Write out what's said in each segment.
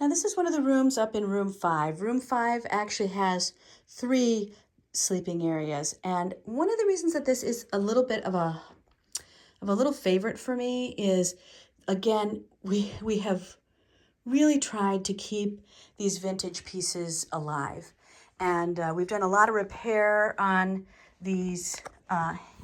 Now this is one of the rooms up in room 5. Room 5 actually has 3 sleeping areas. And one of the reasons that this is a little bit of a little favorite for me is, again, we have really tried to keep these vintage pieces alive. And we've done a lot of repair on these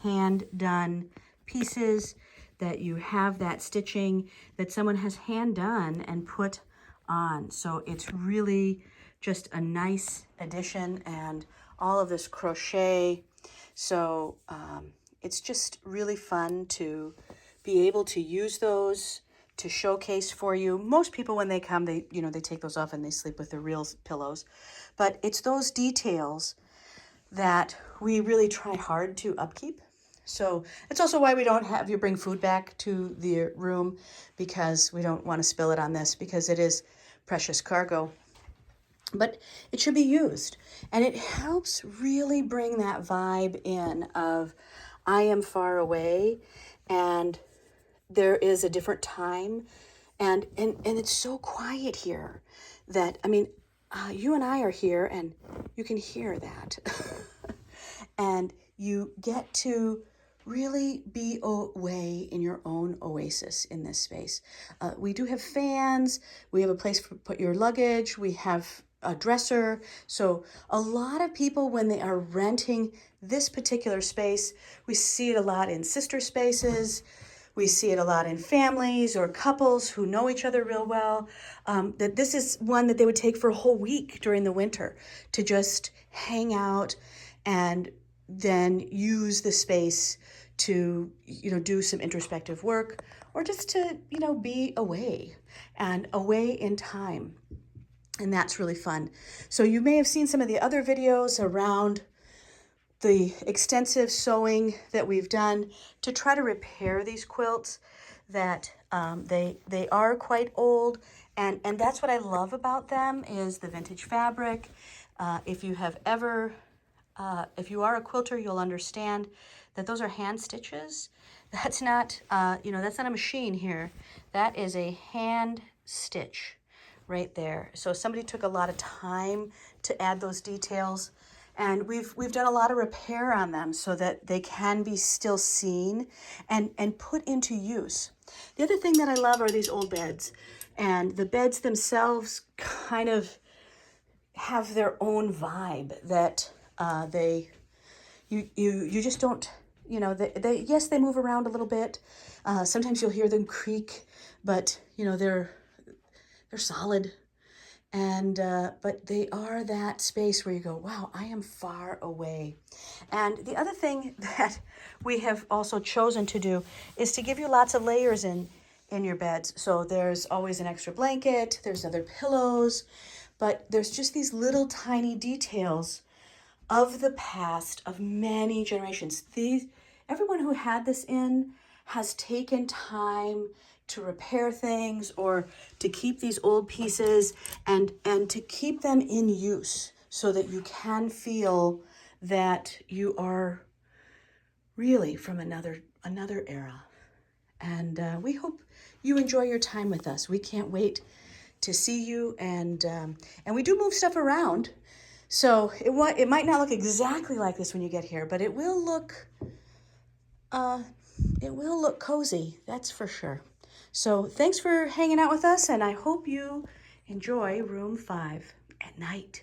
hand-done pieces, that you have that stitching that someone has hand done and put on. So it's really just a nice addition, and all of this crochet. So it's just really fun to be able to use those to showcase for you. Most people, when they come, they take those off and they sleep with their real pillows. But it's those details that we really try hard to upkeep. So it's also why we don't have you bring food back to the room, because we don't want to spill it on this, because it is precious cargo. But it should be used, and it helps really bring that vibe in of I am far away and there is a different time, and it's so quiet here that, I mean, you and I are here and you can hear that. And you get to really be away in your own oasis in this space. We do have fans, we have a place to put your luggage, we have a dresser. So a lot of people, when they are renting this particular space, we see it a lot in sister spaces, we see it a lot in families or couples who know each other real well, that this is one that they would take for a whole week during the winter to just hang out and then use the space to, do some introspective work, or just to, be away and away in time. And that's really fun. So you may have seen some of the other videos around the extensive sewing that we've done to try to repair these quilts, that they are quite old. And that's what I love about them, is the vintage fabric. If you have ever if you are a quilter, you'll understand that those are hand stitches. That's not, that's not a machine here. That is a hand stitch right there. So somebody took a lot of time to add those details, and we've done a lot of repair on them so that they can be still seen and put into use. The other thing that I love are these old beds, and the beds themselves kind of have their own vibe that you just don't, they yes, they move around a little bit. Sometimes you'll hear them creak, but they're solid. And but they are that space where you go, wow, I am far away. And the other thing that we have also chosen to do is to give you lots of layers in your beds. So there's always an extra blanket, there's other pillows, but there's just these little tiny details of the past of many generations. Everyone who had this in has taken time to repair things, or to keep these old pieces and to keep them in use, so that you can feel that you are really from another era. And we hope you enjoy your time with us. We can't wait to see you, and we do move stuff around. So it might not look exactly like this when you get here, but it will look cozy, that's for sure. So thanks for hanging out with us, and I hope you enjoy room 5 at night.